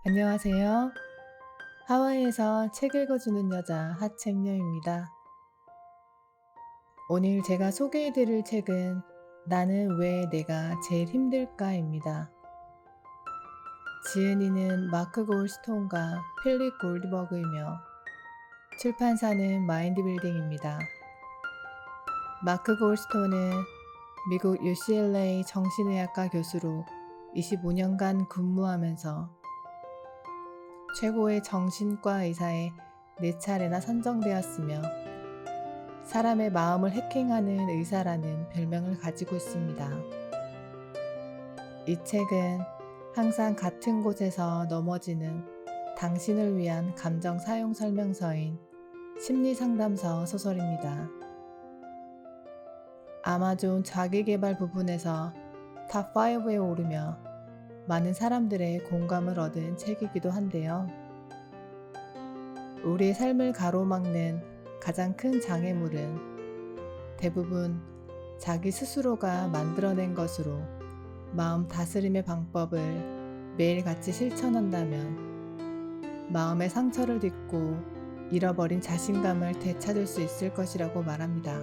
안녕하세요. 하와이에서 책 읽어주는 여자 하책녀입니다. 오늘 제가 소개해드릴 책은 나는 왜 내가 제일 힘들까입니다. 지은이는 마크 골스톤과 필립 골드버그이며 출판사는 마인드빌딩입니다. 마크 골스톤은 미국 UCLA 정신의학과 교수로 25년간 근무하면서 최고의 정신과 의사에 4차례나 선정되었으며 사람의 마음을 해킹하는 의사라는 별명을 가지고 있습니다. 이 책은 항상 같은 곳에서 넘어지는 당신을 위한 감정 사용 설명서인 심리상담서 소설입니다. 아마존 자기계발 부분에서 탑 5에 오르며 많은 사람들의 공감을 얻은 책이기도 한데요. 우리의 삶을 가로막는 가장 큰 장애물은 대부분 자기 스스로가 만들어낸 것으로 마음 다스림의 방법을 매일같이 실천한다면 마음의 상처를 딛고 잃어버린 자신감을 되찾을 수 있을 것이라고 말합니다.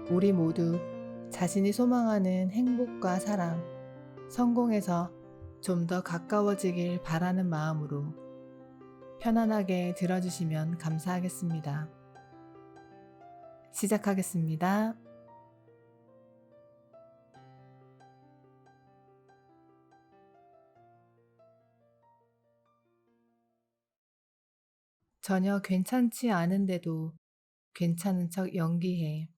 우리 모두 자신이 소망하는 행복과 사랑, 성공에서 좀 더 가까워지길 바라는 마음으로 편안하게 들어주시면 감사하겠습니다. 시작하겠습니다. 전혀 괜찮지 않은데도 괜찮은 척 연기해.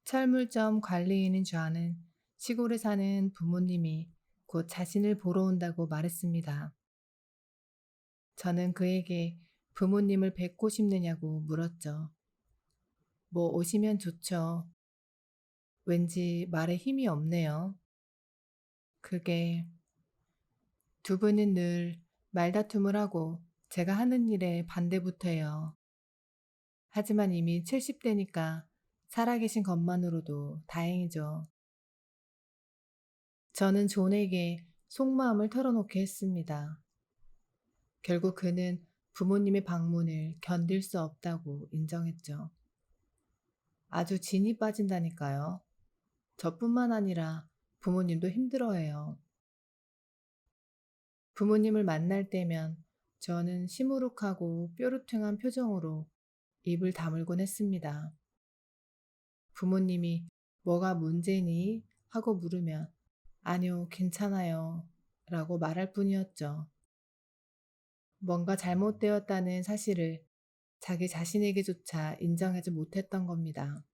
철물점 관리인인 좌는 시골에 사는 부모님이 곧 자신을 보러 온다고 말했습니다. 저는 그에게 부모님을 뵙고 싶느냐고 물었죠. 뭐 오시면 좋죠. 왠지 말에 힘이 없네요. 그게 두 분은 늘 말다툼을 하고 제가 하는 일에 반대부터해요. 하지만 이미 70대니까 살아계신 것만으로도 다행이죠. 저는 존에게 속마음을 털어놓게 했습니다. 결국 그는 부모님의 방문을 견딜 수 없다고 인정했죠. 아주 진이 빠진다니까요. 저뿐만 아니라 부모님도 힘들어해요. 부모님을 만날 때면 저는 시무룩하고 뾰루퉁한 표정으로 입을 다물곤 했습니다. 부모님이 뭐가 문제니? 하고 물으면 아니요, 괜찮아요. 라고 말할 뿐이었죠. 뭔가 잘못되었다는 사실을 자기 자신에게조차 인정하지 못했던 겁니다.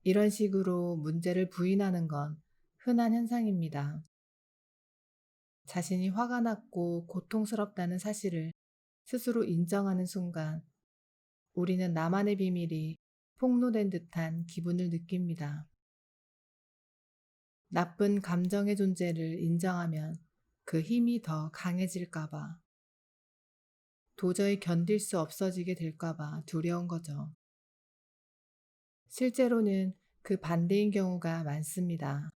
이런 식으로 문제를 부인하는 건 흔한 현상입니다. 자신이 화가 났고 고통스럽다는 사실을 스스로 인정하는 순간 우리는 나만의 비밀이 폭로된 듯한 기분을 느낍니다. 나쁜 감정의 존재를 인정하면 그 힘이 더 강해질까봐, 도저히 견딜 수 없어지게 될까봐 두려운 거죠. 실제로는 그 반대인 경우가 많습니다.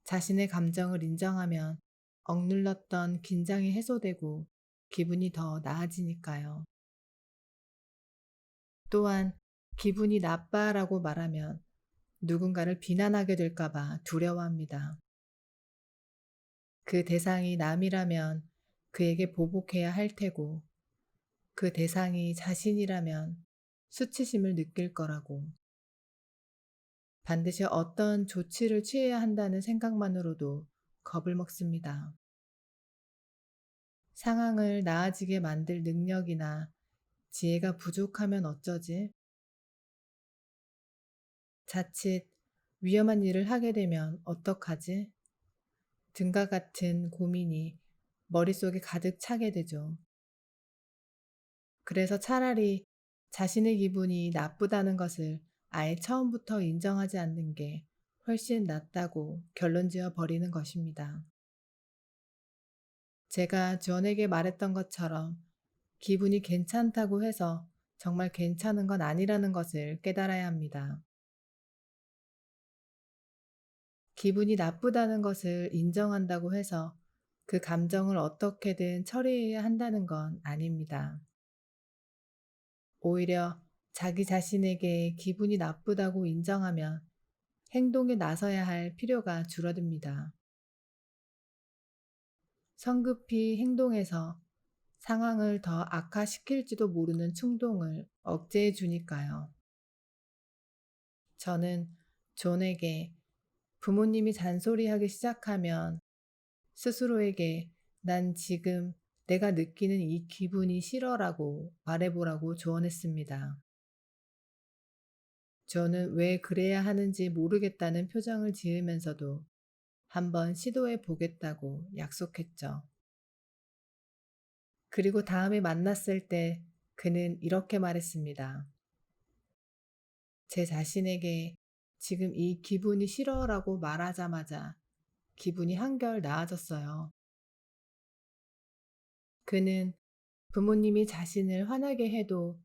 자신의 감정을 인정하면 억눌렀던 긴장이 해소되고 기분이 더 나아지니까요. 또한 기분이 나빠라고 말하면 누군가를 비난하게 될까봐 두려워합니다. 그 대상이 남이라면 그에게 보복해야 할 테고 그 대상이 자신이라면 수치심을 느낄 거라고. 반드시 어떤 조치를 취해야 한다는 생각만으로도 겁을 먹습니다. 상황을 나아지게 만들 능력이나 지혜가 부족하면 어쩌지? 자칫 위험한 일을 하게 되면 어떡하지? 등과 같은 고민이 머릿속에 가득 차게 되죠. 그래서 차라리 자신의 기분이 나쁘다는 것을 아예 처음부터 인정하지 않는 게 훨씬 낫다고 결론지어 버리는 것입니다. 제가 존에게 말했던 것처럼 기분이 괜찮다고 해서 정말 괜찮은 건 아니라는 것을 깨달아야 합니다. 기분이 나쁘다는 것을 인정한다고 해서 그 감정을 어떻게든 처리해야 한다는 건 아닙니다. 오히려 자기 자신에게 기분이 나쁘다고 인정하면 행동에 나서야 할 필요가 줄어듭니다. 성급히 행동해서 상황을 더 악화시킬지도 모르는 충동을 억제해 주니까요. 저는 존에게 부모님이 잔소리하기 시작하면 스스로에게 난 지금 내가 느끼는 이 기분이 싫어라고 말해보라고 조언했습니다. 존은 왜 그래야 하는지 모르겠다는 표정을 지으면서도 한번 시도해 보겠다고 약속했죠. 그리고 다음에 만났을 때 그는 이렇게 말했습니다. 제 자신에게 지금 이 기분이 싫어라고 말하자마자 기분이 한결 나아졌어요. 그는 부모님이 자신을 화나게 해도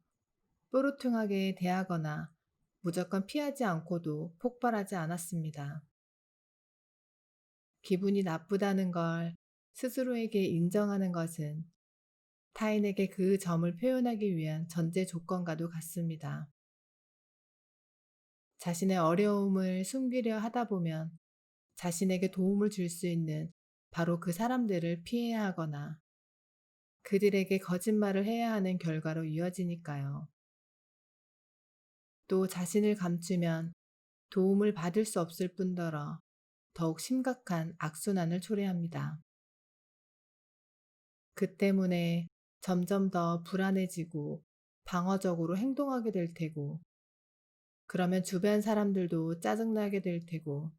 뾰루퉁하게 대하거나 무조건 피하지 않고도 폭발하지 않았습니다. 기분이 나쁘다는 걸 스스로에게 인정하는 것은 타인에게 그 점을 표현하기 위한 전제 조건과도 같습니다. 자신의 어려움을 숨기려 하다 보면 자신에게 도움을 줄 수 있는 바로 그 사람들을 피해야 하거나 그들에게 거짓말을 해야 하는 결과로 이어지니까요. 또 자신을 감추면 도움을 받을 수 없을 뿐더러 더욱 심각한 악순환을 초래합니다. 그 때문에 점점 더 불안해지고 방어적으로 행동하게 될 테고, 그러면 주변 사람들도 짜증나게 될 테고,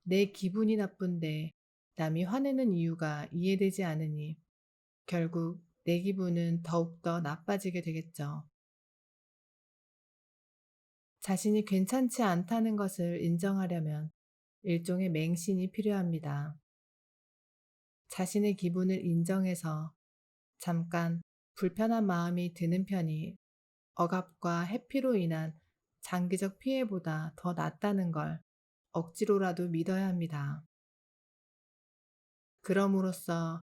내 기분이 나쁜데 남이 화내는 이유가 이해되지 않으니 결국 내 기분은 더욱더 나빠지게 되겠죠. 자신이 괜찮지 않다는 것을 인정하려면 일종의 맹신이 필요합니다. 자신의 기분을 인정해서 잠깐 불편한 마음이 드는 편이 억압과 회피로 인한 장기적 피해보다 더 낫다는 걸 억지로라도 믿어야 합니다. 그럼으로써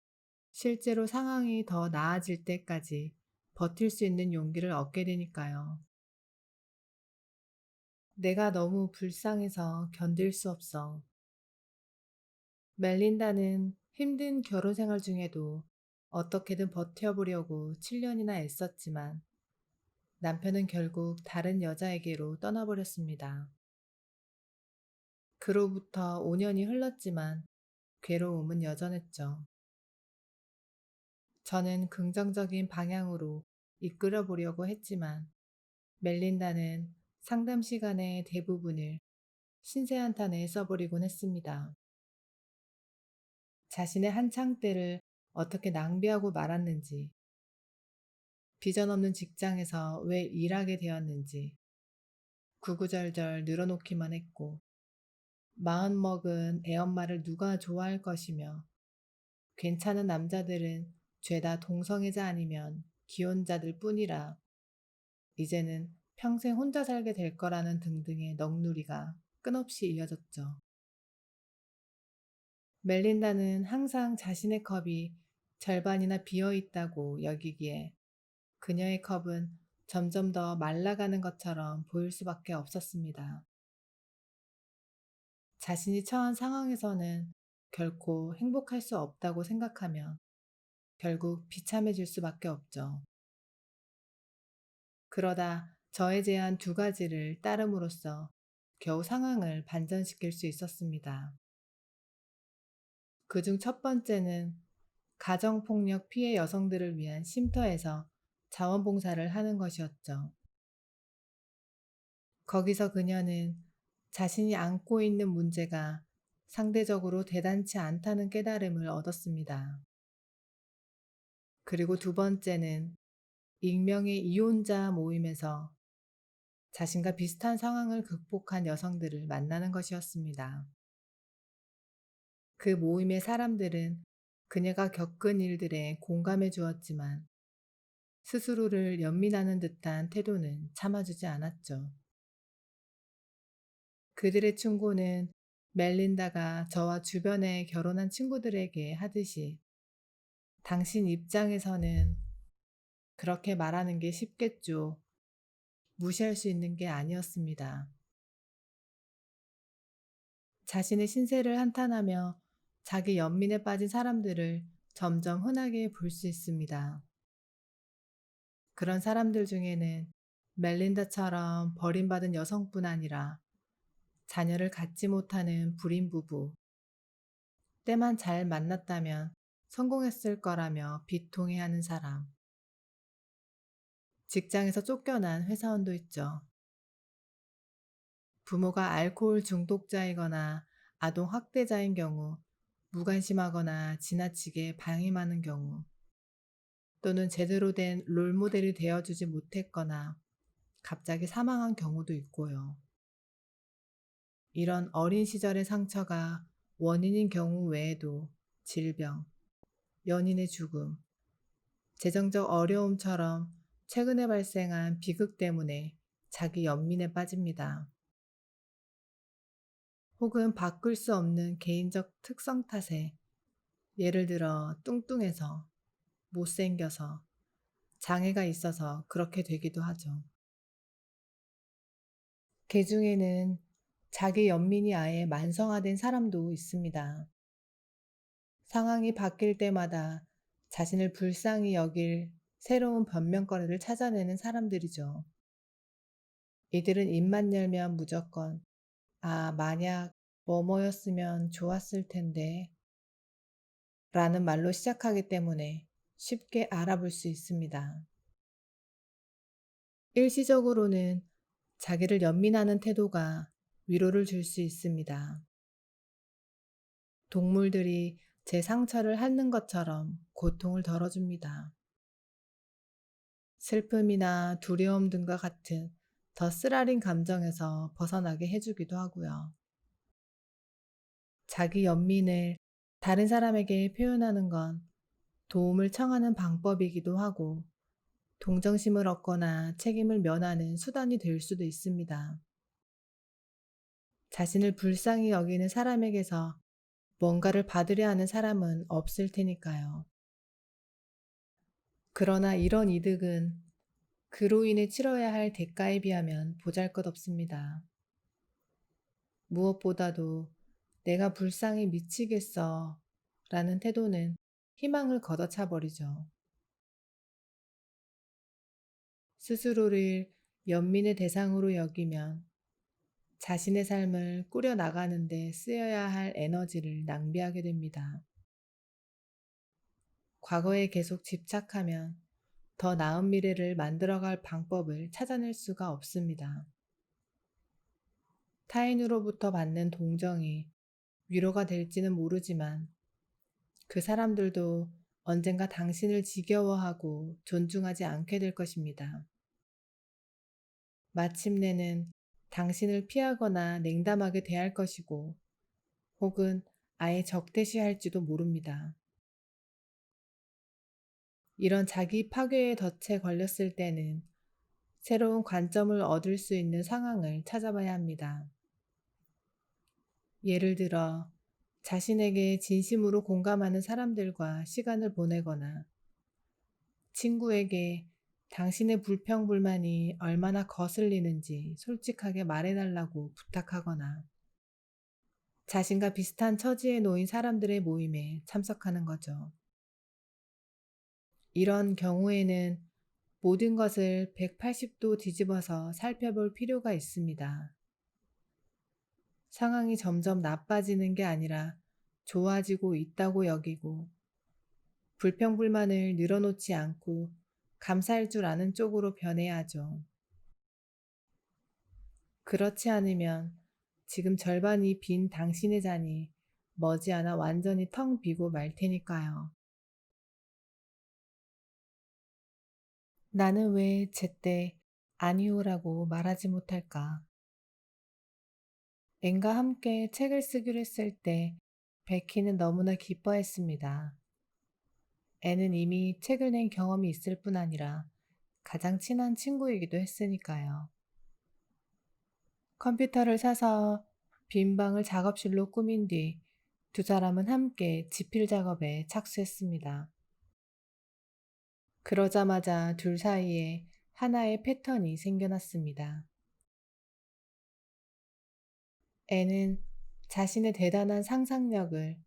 실제로 상황이 더 나아질 때까지 버틸 수 있는 용기를 얻게 되니까요. 내가 너무 불쌍해서 견딜 수 없어. 멜린다는 힘든 결혼 생활 중에도 어떻게든 버텨보려고 7년이나 애썼지만 남편은 결국 다른 여자에게로 떠나버렸습니다. 그로부터 5년이 흘렀지만 괴로움은 여전했죠. 저는 긍정적인 방향으로 이끌어 보려고 했지만 멜린다는 상담 시간의 대부분을 신세한탄에 써버리곤 했습니다. 자신의 한창 때를 어떻게 낭비하고 말았는지, 비전 없는 직장에서 왜 일하게 되었는지, 구구절절 늘어놓기만 했고, 마흔먹은 애엄마를 누가 좋아할 것이며, 괜찮은 남자들은 죄다 동성애자 아니면 기혼자들 뿐이라, 이제는 평생 혼자 살게 될 거라는 등등의 넋누리가 끝없이 이어졌죠. 멜린다는 항상 자신의 컵이 절반이나 비어 있다고 여기기에 그녀의 컵은 점점 더 말라가는 것처럼 보일 수밖에 없었습니다. 자신이 처한 상황에서는 결코 행복할 수 없다고 생각하면 결국 비참해질 수밖에 없죠. 그러다 저에 제한 두 가지를 따름으로써 겨우 상황을 반전시킬 수 있었습니다. 그중 첫 번째는 가정폭력 피해 여성들을 위한 쉼터에서 자원봉사를 하는 것이었죠. 거기서 그녀는 자신이 안고 있는 문제가 상대적으로 대단치 않다는 깨달음을 얻었습니다. 그리고 두 번째는 익명의 이혼자 모임에서 자신과 비슷한 상황을 극복한 여성들을 만나는 것이었습니다. 그 모임의 사람들은 그녀가 겪은 일들에 공감해 주었지만 스스로를 연민하는 듯한 태도는 참아주지 않았죠. 그들의 충고는 멜린다가 저와 주변에 결혼한 친구들에게 하듯이 당신 입장에서는 그렇게 말하는 게 쉽겠죠. 무시할 수 있는 게 아니었습니다. 자신의 신세를 한탄하며 자기 연민에 빠진 사람들을 점점 흔하게 볼 수 있습니다. 그런 사람들 중에는 멜린다처럼 버림받은 여성뿐 아니라 자녀를 갖지 못하는 불임 부부, 때만 잘 만났다면 성공했을 거라며 비통해하는 사람, 직장에서 쫓겨난 회사원도 있죠. 부모가 알코올 중독자이거나 아동 학대자인 경우, 무관심하거나 지나치게 방임하는 경우, 또는 제대로 된 롤모델이 되어주지 못했거나 갑자기 사망한 경우도 있고요. 이런 어린 시절의 상처가 원인인 경우 외에도 질병, 연인의 죽음, 재정적 어려움처럼 최근에 발생한 비극 때문에 자기 연민에 빠집니다. 혹은 바꿀 수 없는 개인적 특성 탓에, 예를 들어 뚱뚱해서, 못생겨서, 장애가 있어서 그렇게 되기도 하죠. 그 중에는 자기 연민이 아예 만성화된 사람도 있습니다. 상황이 바뀔 때마다 자신을 불쌍히 여길 새로운 변명거리를 찾아내는 사람들이죠. 이들은 입만 열면 무조건 만약 뭐뭐였으면 좋았을 텐데 라는 말로 시작하기 때문에 쉽게 알아볼 수 있습니다. 일시적으로는 자기를 연민하는 태도가 위로를 줄 수 있습니다. 동물들이 제 상처를 핥는 것처럼 고통을 덜어줍니다. 슬픔이나 두려움 등과 같은 더 쓰라린 감정에서 벗어나게 해주기도 하고요. 자기 연민을 다른 사람에게 표현하는 건 도움을 청하는 방법이기도 하고 동정심을 얻거나 책임을 면하는 수단이 될 수도 있습니다. 자신을 불쌍히 여기는 사람에게서 뭔가를 받으려 하는 사람은 없을 테니까요. 그러나 이런 이득은 그로 인해 치러야 할 대가에 비하면 보잘것없습니다. 무엇보다도 내가 불쌍히 미치겠어 라는 태도는 희망을 걷어차 버리죠. 스스로를 연민의 대상으로 여기면 자신의 삶을 꾸려나가는데 쓰여야 할 에너지를 낭비하게 됩니다. 과거에 계속 집착하면 더 나은 미래를 만들어갈 방법을 찾아낼 수가 없습니다. 타인으로부터 받는 동정이 위로가 될지는 모르지만 그 사람들도 언젠가 당신을 지겨워하고 존중하지 않게 될 것입니다. 마침내는 당신을 피하거나 냉담하게 대할 것이고 혹은 아예 적대시할지도 모릅니다. 이런 자기 파괴의 덫에 걸렸을 때는 새로운 관점을 얻을 수 있는 상황을 찾아봐야 합니다. 예를 들어 자신에게 진심으로 공감하는 사람들과 시간을 보내거나 친구에게 당신의 불평불만이 얼마나 거슬리는지 솔직하게 말해달라고 부탁하거나 자신과 비슷한 처지에 놓인 사람들의 모임에 참석하는 거죠. 이런 경우에는 모든 것을 180도 뒤집어서 살펴볼 필요가 있습니다. 상황이 점점 나빠지는 게 아니라 좋아지고 있다고 여기고 불평불만을 늘어놓지 않고 감사할 줄 아는 쪽으로 변해야 하죠. 그렇지 않으면 지금 절반이 빈 당신의 잔이 머지않아 완전히 텅 비고 말 테니까요. 나는 왜 제때 아니오라고 말하지 못할까? 앤과 함께 책을 쓰기로 했을 때 베키는 너무나 기뻐했습니다. 앤은 이미 책을 낸 경험이 있을 뿐 아니라 가장 친한 친구이기도 했으니까요. 컴퓨터를 사서 빈 방을 작업실로 꾸민 뒤 두 사람은 함께 지필 작업에 착수했습니다. 그러자마자 둘 사이에 하나의 패턴이 생겨났습니다. 애는 자신의 대단한 상상력을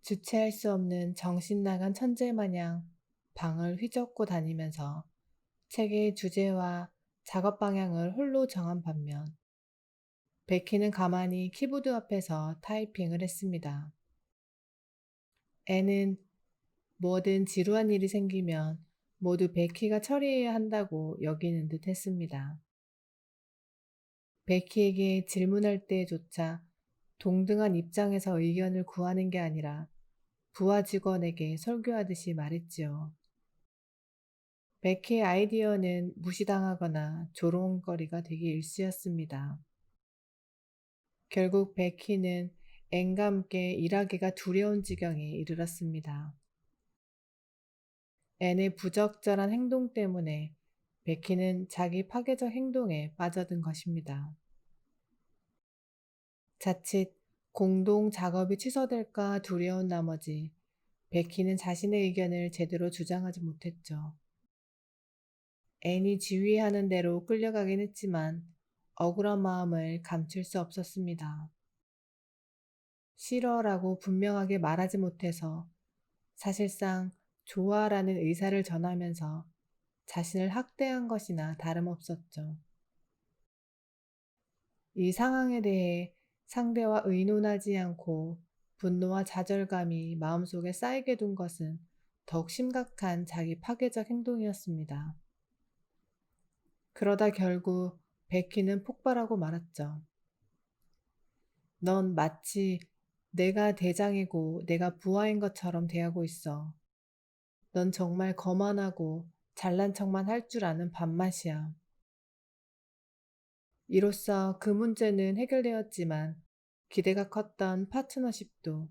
주체할 수 없는 정신 나간 천재 마냥 방을 휘젓고 다니면서 책의 주제와 작업 방향을 홀로 정한 반면 베키는 가만히 키보드 앞에서 타이핑을 했습니다. 애는 뭐든 지루한 일이 생기면 모두 베키가 처리해야 한다고 여기는 듯 했습니다. 베키에게 질문할 때조차 동등한 입장에서 의견을 구하는 게 아니라 부하 직원에게 설교하듯이 말했지요. 베키의 아이디어는 무시당하거나 조롱거리가 되기 일쑤였습니다. 결국 베키는 앤과 함께 일하기가 두려운 지경에 이르렀습니다. 앤의 부적절한 행동 때문에 베키는 자기 파괴적 행동에 빠져든 것입니다. 자칫 공동 작업이 취소될까 두려운 나머지 베키는 자신의 의견을 제대로 주장하지 못했죠. 앤이 지휘하는 대로 끌려가긴 했지만 억울한 마음을 감출 수 없었습니다. 싫어라고 분명하게 말하지 못해서 사실상 좋아라는 의사를 전하면서 자신을 학대한 것이나 다름없었죠. 이 상황에 대해 상대와 의논하지 않고 분노와 좌절감이 마음속에 쌓이게 둔 것은 더욱 심각한 자기 파괴적 행동이었습니다. 그러다 결국 베키는 폭발하고 말았죠. 넌 마치 내가 대장이고 내가 부하인 것처럼 대하고 있어. 넌 정말 거만하고 잘난 척만 할 줄 아는 밥맛이야. 이로써 그 문제는 해결되었지만 기대가 컸던 파트너십도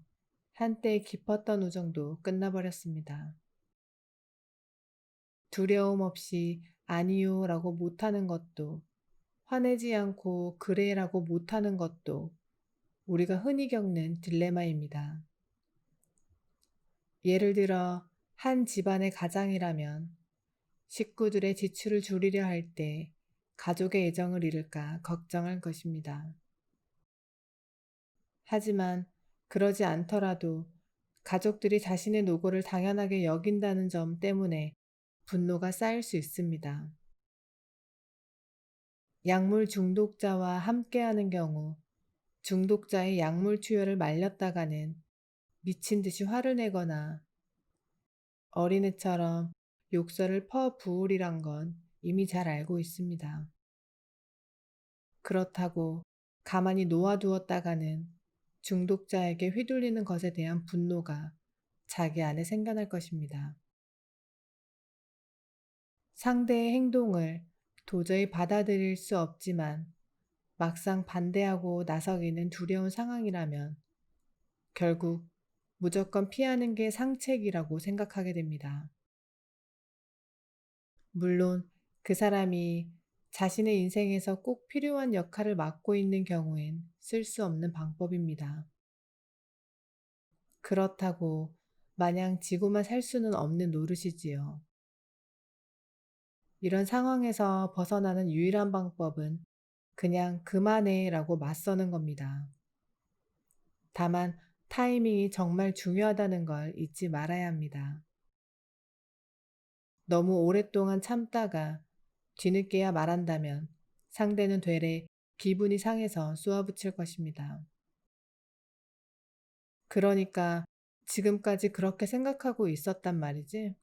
한때 깊었던 우정도 끝나버렸습니다. 두려움 없이 아니요 라고 못하는 것도 화내지 않고 그래 라고 못하는 것도 우리가 흔히 겪는 딜레마입니다. 예를 들어 한 집안의 가장이라면 식구들의 지출을 줄이려 할 때 가족의 애정을 잃을까 걱정할 것입니다. 하지만 그러지 않더라도 가족들이 자신의 노고를 당연하게 여긴다는 점 때문에 분노가 쌓일 수 있습니다. 약물 중독자와 함께하는 경우 중독자의 약물 투여를 말렸다가는 미친 듯이 화를 내거나 어린애처럼 욕설을 퍼부으리란 건 이미 잘 알고 있습니다. 그렇다고 가만히 놓아두었다가는 중독자에게 휘둘리는 것에 대한 분노가 자기 안에 생겨날 것입니다. 상대의 행동을 도저히 받아들일 수 없지만 막상 반대하고 나서기는 두려운 상황이라면 결국 무조건 피하는 게 상책이라고 생각하게 됩니다. 물론 그 사람이 자신의 인생에서 꼭 필요한 역할을 맡고 있는 경우엔 쓸 수 없는 방법입니다. 그렇다고 마냥 지고만 살 수는 없는 노릇이지요. 이런 상황에서 벗어나는 유일한 방법은 그냥 그만해 라고 맞서는 겁니다. 다만 타이밍이 정말 중요하다는 걸 잊지 말아야 합니다. 너무 오랫동안 참다가 뒤늦게야 말한다면 상대는 되레 기분이 상해서 쏘아붙일 것입니다. 그러니까 지금까지 그렇게 생각하고 있었단 말이지?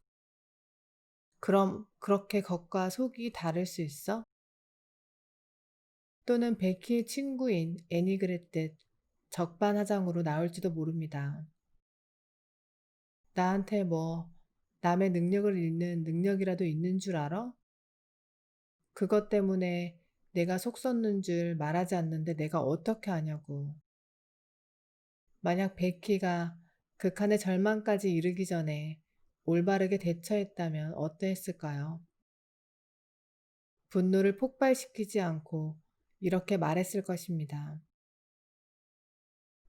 그럼 그렇게 겉과 속이 다를 수 있어? 또는 베키의 친구인 애니 그랬듯 적반하장으로 나올지도 모릅니다. 나한테 뭐 남의 능력을 읽는 능력이라도 있는 줄 알아? 그것 때문에 내가 속 썩는 줄 말하지 않는데 내가 어떻게 아냐고. 만약 베키가 극한의 절망까지 이르기 전에 올바르게 대처했다면 어떠했을까요? 분노를 폭발시키지 않고 이렇게 말했을 것입니다.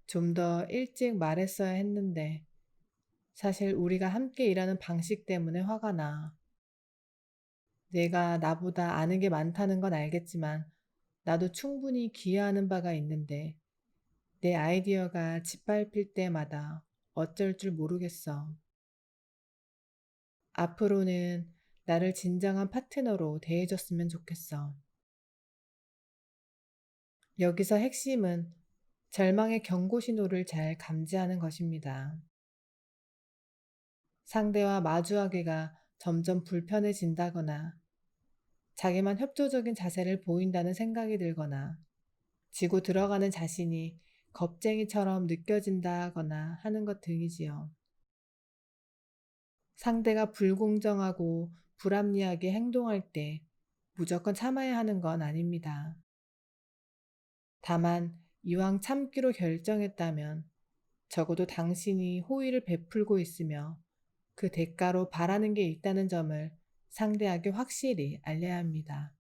좀 더 일찍 말했어야 했는데 사실 우리가 함께 일하는 방식 때문에 화가 나. 내가 나보다 아는 게 많다는 건 알겠지만 나도 충분히 기여하는 바가 있는데 내 아이디어가 짓밟힐 때마다 어쩔 줄 모르겠어. 앞으로는 나를 진정한 파트너로 대해줬으면 좋겠어. 여기서 핵심은 절망의 경고 신호를 잘 감지하는 것입니다. 상대와 마주하기가 점점 불편해진다거나 자기만 협조적인 자세를 보인다는 생각이 들거나 지고 들어가는 자신이 겁쟁이처럼 느껴진다거나 하는 것 등이지요. 상대가 불공정하고 불합리하게 행동할 때 무조건 참아야 하는 건 아닙니다. 다만 이왕 참기로 결정했다면 적어도 당신이 호의를 베풀고 있으며 그 대가로 바라는 게 있다는 점을 상대에게 확실히 알려야 합니다.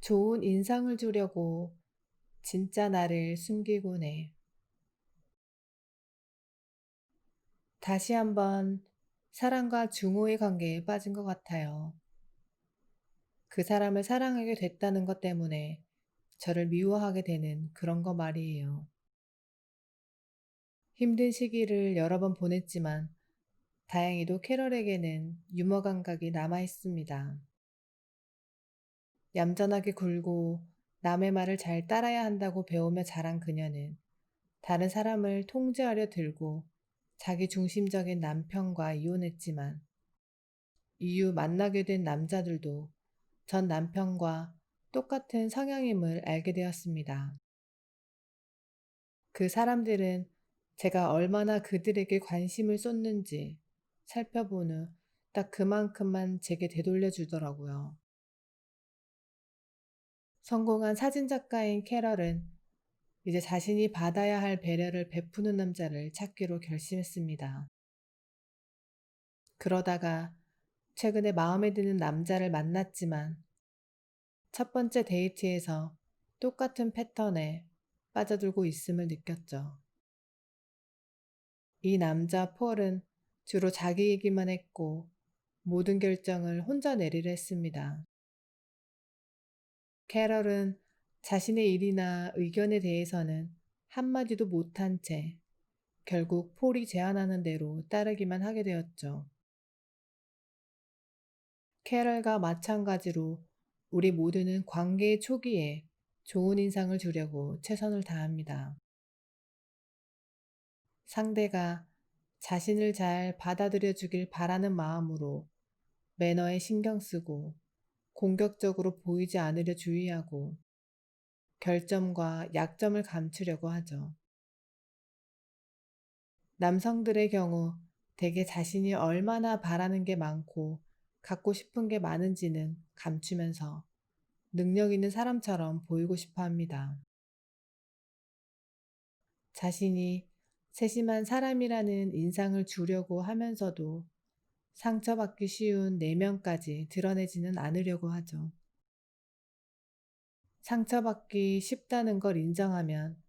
좋은 인상을 주려고 진짜 나를 숨기곤 해. 다시 한번 사랑과 증오의 관계에 빠진 것 같아요. 그 사람을 사랑하게 됐다는 것 때문에 저를 미워하게 되는 그런 거 말이에요. 힘든 시기를 여러 번 보냈지만 다행히도 캐럴에게는 유머 감각이 남아 있습니다. 얌전하게 굴고 남의 말을 잘 따라야 한다고 배우며 자란 그녀는 다른 사람을 통제하려 들고 자기 중심적인 남편과 이혼했지만 이후 만나게 된 남자들도 전 남편과 똑같은 성향임을 알게 되었습니다. 그 사람들은 제가 얼마나 그들에게 관심을 쏟는지 살펴본 후 딱 그만큼만 제게 되돌려 주더라고요. 성공한 사진작가인 캐럴은 이제 자신이 받아야 할 배려를 베푸는 남자를 찾기로 결심했습니다. 그러다가 최근에 마음에 드는 남자를 만났지만 첫 번째 데이트에서 똑같은 패턴에 빠져들고 있음을 느꼈죠. 이 남자 폴은 주로 자기 얘기만 했고 모든 결정을 혼자 내리려 했습니다. 캐럴은 자신의 일이나 의견에 대해서는 한마디도 못한 채 결국 폴이 제안하는 대로 따르기만 하게 되었죠. 캐럴과 마찬가지로 우리 모두는 관계의 초기에 좋은 인상을 주려고 최선을 다합니다. 상대가 자신을 잘 받아들여 주길 바라는 마음으로 매너에 신경 쓰고 공격적으로 보이지 않으려 주의하고 결점과 약점을 감추려고 하죠. 남성들의 경우 대개 자신이 얼마나 바라는 게 많고 갖고 싶은 게 많은지는 감추면서 능력 있는 사람처럼 보이고 싶어 합니다. 자신이 세심한 사람이라는 인상을 주려고 하면서도 상처받기 쉬운 내면까지 드러내지는 않으려고 하죠. 상처받기 쉽다는 걸 인정하면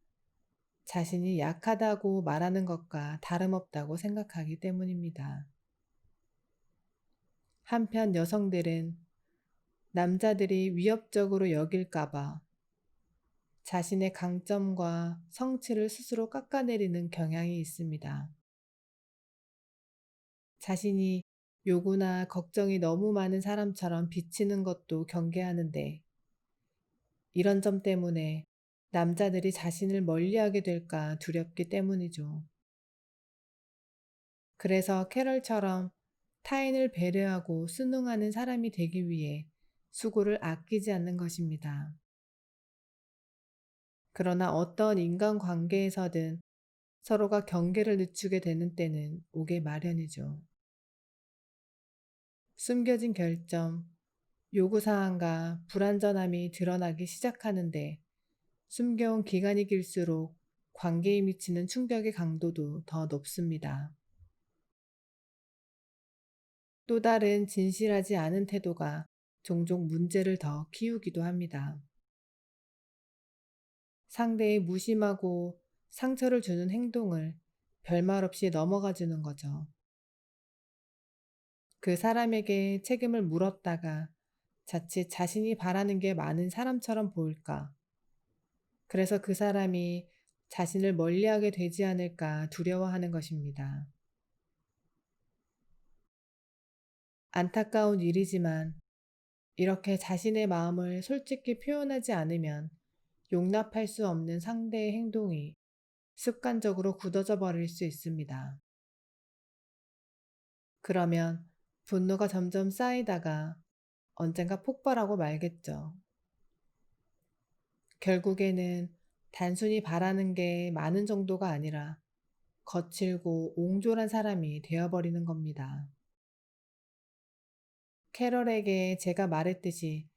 자신이 약하다고 말하는 것과 다름없다고 생각하기 때문입니다. 한편 여성들은 남자들이 위협적으로 여길까봐 자신의 강점과 성취를 스스로 깎아내리는 경향이 있습니다. 자신이 요구나 걱정이 너무 많은 사람처럼 비치는 것도 경계하는데 이런 점 때문에 남자들이 자신을 멀리하게 될까 두렵기 때문이죠. 그래서 캐럴처럼 타인을 배려하고 순응하는 사람이 되기 위해 수고를 아끼지 않는 것입니다. 그러나 어떤 인간관계에서든 서로가 경계를 늦추게 되는 때는 오게 마련이죠. 숨겨진 결점, 요구사항과 불완전함이 드러나기 시작하는데 숨겨온 기간이 길수록 관계에 미치는 충격의 강도도 더 높습니다. 또 다른 진실하지 않은 태도가 종종 문제를 더 키우기도 합니다. 상대의 무심하고 상처를 주는 행동을 별말 없이 넘어가 주는 거죠. 그 사람에게 책임을 물었다가 자칫 자신이 바라는 게 많은 사람처럼 보일까. 그래서 그 사람이 자신을 멀리하게 되지 않을까 두려워하는 것입니다. 안타까운 일이지만 이렇게 자신의 마음을 솔직히 표현하지 않으면 용납할 수 없는 상대의 행동이 습관적으로 굳어져 버릴 수 있습니다. 그러면 분노가 점점 쌓이다가 언젠가 폭발하고 말겠죠. 결국에는 단순히 바라는 게 많은 정도가 아니라 거칠고 옹졸한 사람이 되어버리는 겁니다. 캐럴에게 제가 말했듯이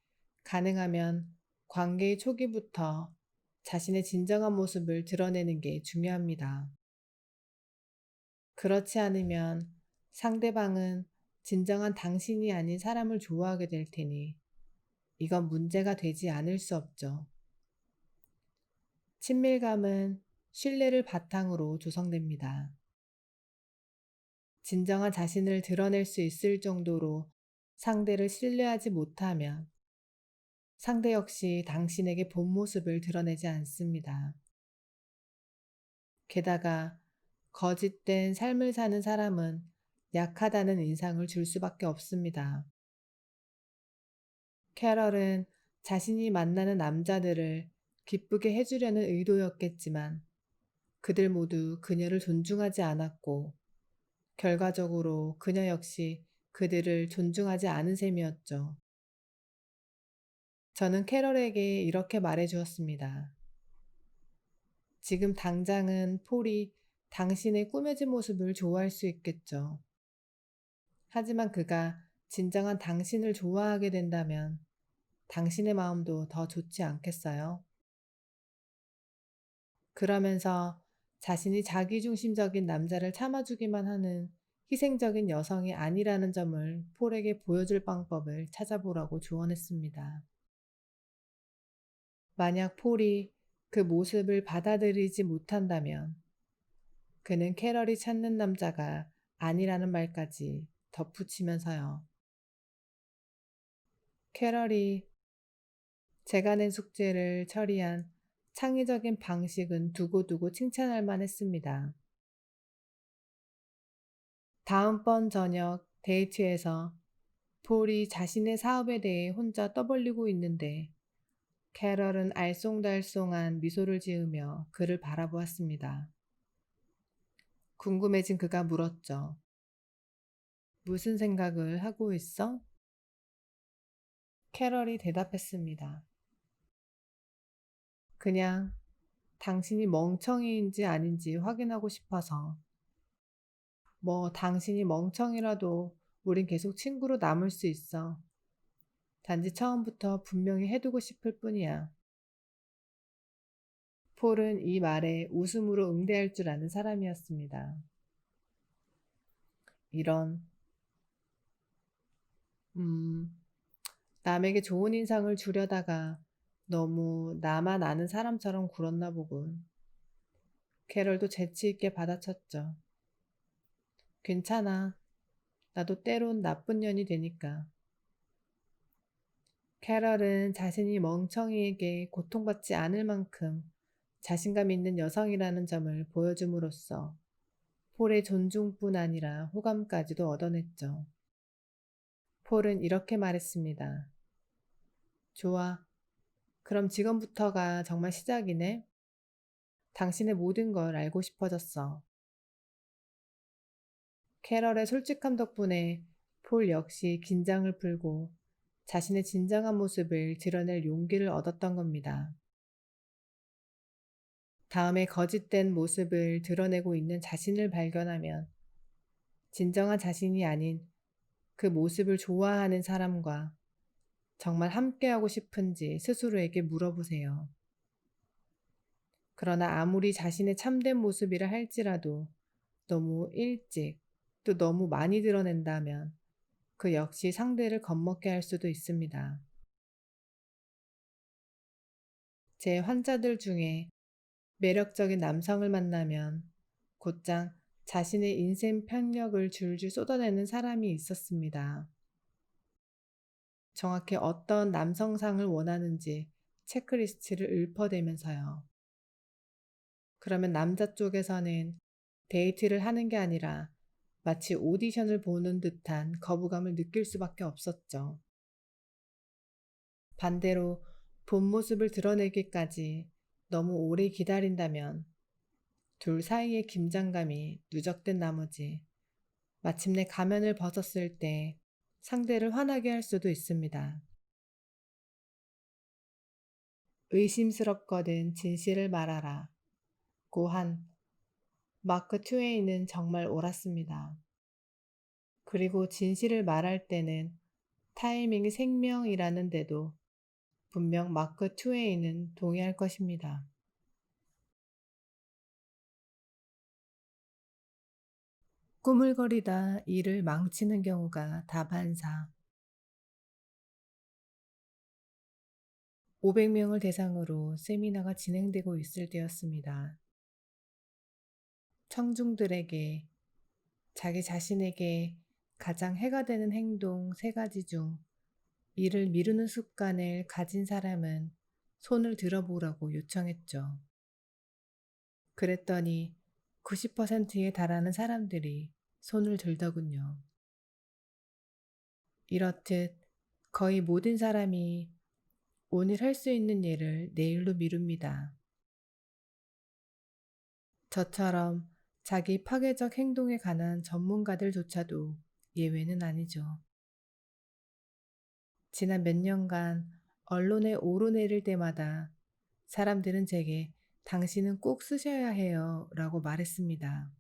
가능하면 관계의 초기부터 자신의 진정한 모습을 드러내는 게 중요합니다. 그렇지 않으면 상대방은 진정한 당신이 아닌 사람을 좋아하게 될 테니 이건 문제가 되지 않을 수 없죠. 친밀감은 신뢰를 바탕으로 조성됩니다. 진정한 자신을 드러낼 수 있을 정도로 상대를 신뢰하지 못하면 상대 역시 당신에게 본 모습을 드러내지 않습니다. 게다가 거짓된 삶을 사는 사람은 약하다는 인상을 줄 수밖에 없습니다. 캐럴은 자신이 만나는 남자들을 기쁘게 해주려는 의도였겠지만 그들 모두 그녀를 존중하지 않았고 결과적으로 그녀 역시 그들을 존중하지 않은 셈이었죠. 저는 캐럴에게 이렇게 말해 주었습니다. 지금 당장은 폴이 당신의 꾸며진 모습을 좋아할 수 있겠죠. 하지만 그가 진정한 당신을 좋아하게 된다면 당신의 마음도 더 좋지 않겠어요? 그러면서 자신이 자기중심적인 남자를 참아주기만 하는 희생적인 여성이 아니라는 점을 폴에게 보여줄 방법을 찾아보라고 조언했습니다. 만약 폴이 그 모습을 받아들이지 못한다면 그는 캐럴이 찾는 남자가 아니라는 말까지 덧붙이면서요. 캐럴이 제가 낸 숙제를 처리한 창의적인 방식은 두고두고 칭찬할 만했습니다. 다음번 저녁 데이트에서 폴이 자신의 사업에 대해 혼자 떠벌리고 있는데 캐럴은 알쏭달쏭한 미소를 지으며 그를 바라보았습니다. 궁금해진 그가 물었죠. 무슨 생각을 하고 있어? 캐럴이 대답했습니다. 그냥 당신이 멍청이인지 아닌지 확인하고 싶어서. 뭐 당신이 멍청이라도 우린 계속 친구로 남을 수 있어. 단지 처음부터 분명히 해두고 싶을 뿐이야. 폴은 이 말에 웃음으로 응대할 줄 아는 사람이었습니다. 이런, 음, 남에게 좋은 인상을 주려다가 너무 나만 아는 사람처럼 굴었나 보군. 캐럴도 재치있게 받아쳤죠. 괜찮아. 나도 때론 나쁜 년이 되니까. 캐럴은 자신이 멍청이에게 고통받지 않을 만큼 자신감 있는 여성이라는 점을 보여줌으로써 폴의 존중뿐 아니라 호감까지도 얻어냈죠. 폴은 이렇게 말했습니다. 좋아. 그럼 지금부터가 정말 시작이네. 당신의 모든 걸 알고 싶어졌어. 캐럴의 솔직함 덕분에 폴 역시 긴장을 풀고 자신의 진정한 모습을 드러낼 용기를 얻었던 겁니다. 다음에 거짓된 모습을 드러내고 있는 자신을 발견하면 진정한 자신이 아닌 그 모습을 좋아하는 사람과 정말 함께하고 싶은지 스스로에게 물어보세요. 그러나 아무리 자신의 참된 모습이라 할지라도 너무 일찍 또 너무 많이 드러낸다면 그 역시 상대를 겁먹게 할 수도 있습니다. 제 환자들 중에 매력적인 남성을 만나면 곧장 자신의 인생 편력을 줄줄 쏟아내는 사람이 있었습니다. 정확히 어떤 남성상을 원하는지 체크리스트를 읊어대면서요. 그러면 남자 쪽에서는 데이트를 하는 게 아니라 마치 오디션을 보는 듯한 거부감을 느낄 수밖에 없었죠. 반대로 본 모습을 드러내기까지 너무 오래 기다린다면 둘 사이의 긴장감이 누적된 나머지 마침내 가면을 벗었을 때 상대를 화나게 할 수도 있습니다. 의심스럽거든 진실을 말하라. 고한 마크 트웨이는 정말 옳았습니다. 그리고 진실을 말할 때는 타이밍이 생명이라는데도 분명 마크 트웨이는 동의할 것입니다. 꾸물거리다 일을 망치는 경우가 다반사. 500명을 대상으로 세미나가 진행되고 있을 때였습니다. 청중들에게 자기 자신에게 가장 해가 되는 행동 3가지 중 일을 미루는 습관을 가진 사람은 손을 들어보라고 요청했죠. 그랬더니 90%에 달하는 사람들이 손을 들더군요. 이렇듯 거의 모든 사람이 오늘 할 수 있는 일을 내일로 미룹니다. 저처럼 자기 파괴적 행동에 관한 전문가들조차도 예외는 아니죠. 지난 몇 년간 언론에 오르내릴 때마다 사람들은 제게 당신은 꼭 쓰셔야 해요 라고 말했습니다.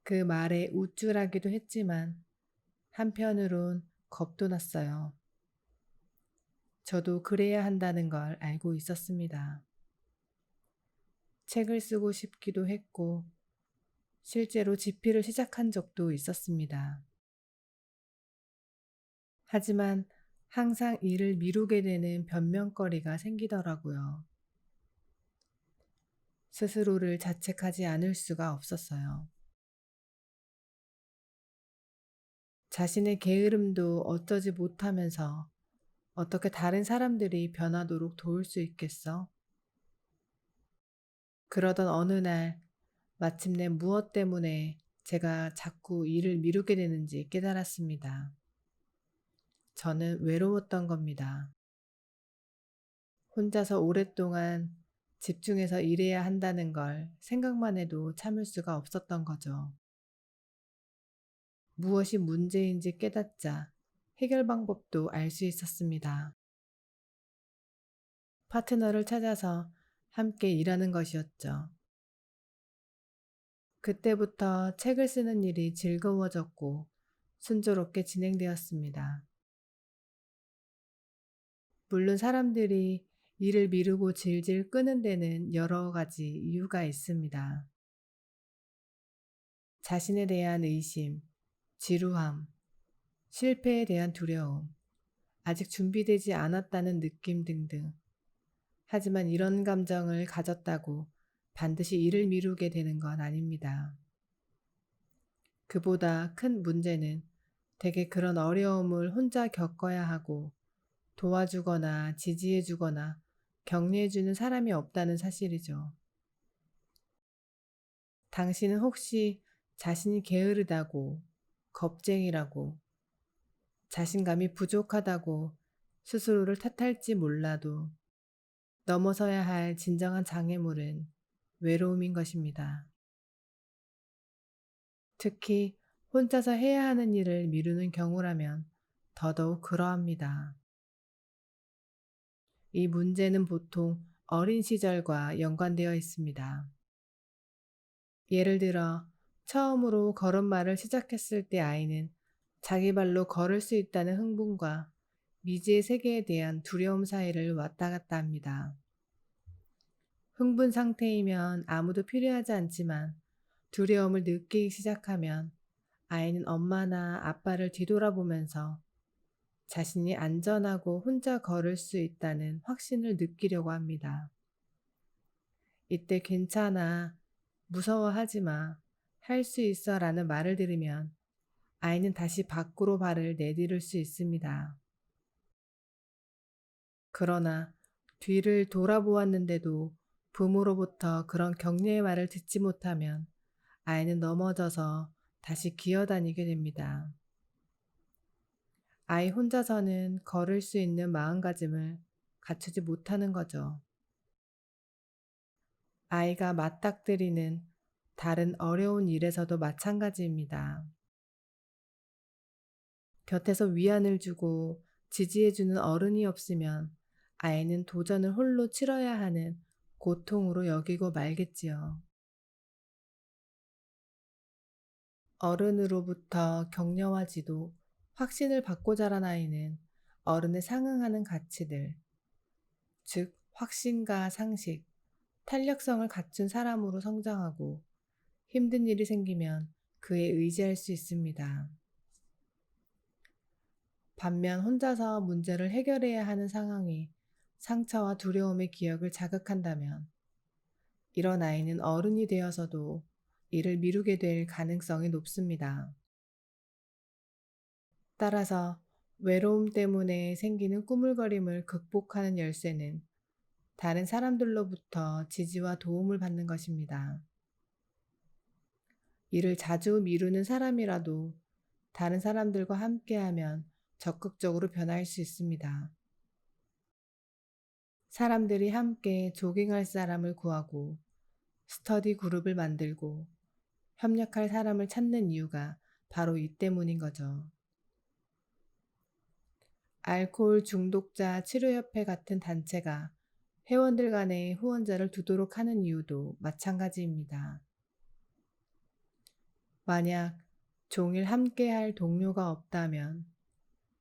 그 말에 우쭐하기도 했지만 한편으론 겁도 났어요. 저도 그래야 한다는 걸 알고 있었습니다. 책을 쓰고 싶기도 했고 실제로 집필을 시작한 적도 있었습니다. 하지만 항상 일을 미루게 되는 변명거리가 생기더라고요. 스스로를 자책하지 않을 수가 없었어요. 자신의 게으름도 어쩌지 못하면서 어떻게 다른 사람들이 변하도록 도울 수 있겠어? 그러던 어느 날 마침내 무엇 때문에 제가 자꾸 일을 미루게 되는지 깨달았습니다. 저는 외로웠던 겁니다. 혼자서 오랫동안 집중해서 일해야 한다는 걸 생각만 해도 참을 수가 없었던 거죠. 무엇이 문제인지 깨닫자 해결 방법도 알 수 있었습니다. 파트너를 찾아서 함께 일하는 것이었죠. 그때부터 책을 쓰는 일이 즐거워졌고 순조롭게 진행되었습니다. 물론 사람들이 일을 미루고 질질 끄는 데는 여러 가지 이유가 있습니다. 자신에 대한 의심, 지루함, 실패에 대한 두려움, 아직 준비되지 않았다는 느낌 등등. 하지만 이런 감정을 가졌다고 반드시 일을 미루게 되는 건 아닙니다. 그보다 큰 문제는 대개 그런 어려움을 혼자 겪어야 하고 도와주거나 지지해주거나 격려해주는 사람이 없다는 사실이죠. 당신은 혹시 자신이 게으르다고, 겁쟁이라고, 자신감이 부족하다고 스스로를 탓할지 몰라도 넘어서야 할 진정한 장애물은 외로움인 것입니다. 특히 혼자서 해야 하는 일을 미루는 경우라면 더더욱 그러합니다. 이 문제는 보통 어린 시절과 연관되어 있습니다. 예를 들어 처음으로 걸음마를 시작했을 때 아이는 자기 발로 걸을 수 있다는 흥분과 미지의 세계에 대한 두려움 사이를 왔다 갔다 합니다. 흥분 상태이면 아무도 필요하지 않지만 두려움을 느끼기 시작하면 아이는 엄마나 아빠를 뒤돌아보면서 자신이 안전하고 혼자 걸을 수 있다는 확신을 느끼려고 합니다. 이때 괜찮아, 무서워하지 마, 할 수 있어 라는 말을 들으면 아이는 다시 밖으로 발을 내디딜 수 있습니다. 그러나 뒤를 돌아보았는데도 부모로부터 그런 격려의 말을 듣지 못하면 아이는 넘어져서 다시 기어다니게 됩니다. 아이 혼자서는 걸을 수 있는 마음가짐을 갖추지 못하는 거죠. 아이가 맞닥뜨리는 다른 어려운 일에서도 마찬가지입니다. 곁에서 위안을 주고 지지해주는 어른이 없으면 아이는 도전을 홀로 치러야 하는 고통으로 여기고 말겠지요. 어른으로부터 격려와 지도, 확신을 받고 자란 아이는 어른에 상응하는 가치들, 즉 확신과 상식, 탄력성을 갖춘 사람으로 성장하고 힘든 일이 생기면 그에 의지할 수 있습니다. 반면 혼자서 문제를 해결해야 하는 상황이 상처와 두려움의 기억을 자극한다면 이런 아이는 어른이 되어서도 이를 미루게 될 가능성이 높습니다. 따라서 외로움 때문에 생기는 꾸물거림을 극복하는 열쇠는 다른 사람들로부터 지지와 도움을 받는 것입니다. 이를 자주 미루는 사람이라도 다른 사람들과 함께하면 적극적으로 변할 수 있습니다. 사람들이 함께 조깅할 사람을 구하고 스터디 그룹을 만들고 협력할 사람을 찾는 이유가 바로 이 때문인 거죠. 알코올 중독자 치료협회 같은 단체가 회원들 간의 후원자를 두도록 하는 이유도 마찬가지입니다. 만약 종일 함께할 동료가 없다면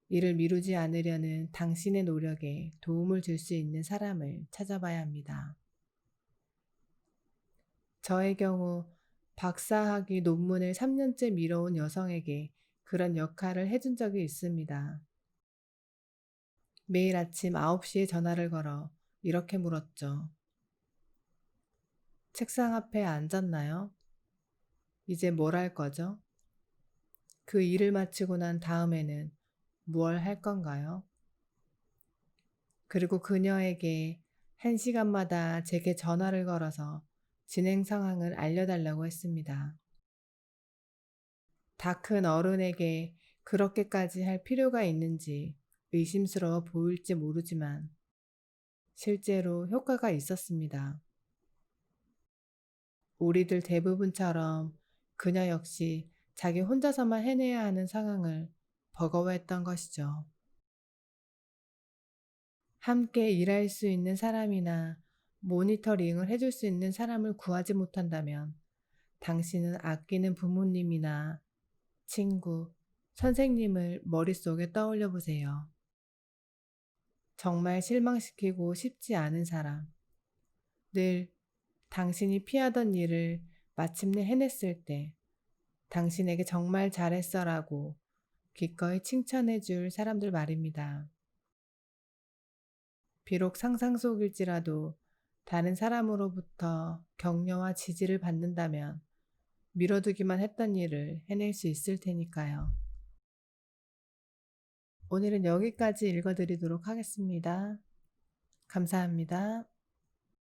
이를 미루지 않으려는 당신의 노력에 도움을 줄 수 있는 사람을 찾아봐야 합니다. 저의 경우 박사학위 논문을 3년째 미뤄온 여성에게 그런 역할을 해준 적이 있습니다. 매일 아침 9시에 전화를 걸어 이렇게 물었죠. 책상 앞에 앉았나요? 이제 뭘 할 거죠? 그 일을 마치고 난 다음에는 무얼 할 건가요? 그리고 그녀에게 1시간마다 제게 전화를 걸어서 진행 상황을 알려달라고 했습니다. 다 큰 어른에게 그렇게까지 할 필요가 있는지 의심스러워 보일지 모르지만 실제로 효과가 있었습니다. 우리들 대부분처럼 그녀 역시 자기 혼자서만 해내야 하는 상황을 버거워했던 것이죠. 함께 일할 수 있는 사람이나 모니터링을 해줄 수 있는 사람을 구하지 못한다면 당신은 아끼는 부모님이나 친구, 선생님을 머릿속에 떠올려 보세요. 정말 실망시키고 싶지 않은 사람, 늘 당신이 피하던 일을 마침내 해냈을 때 당신에게 정말 잘했어라고 기꺼이 칭찬해 줄 사람들 말입니다. 비록 상상 속일지라도 다른 사람으로부터 격려와 지지를 받는다면 미뤄두기만 했던 일을 해낼 수 있을 테니까요. 오늘은 여기까지 읽어드리도록 하겠습니다. 감사합니다.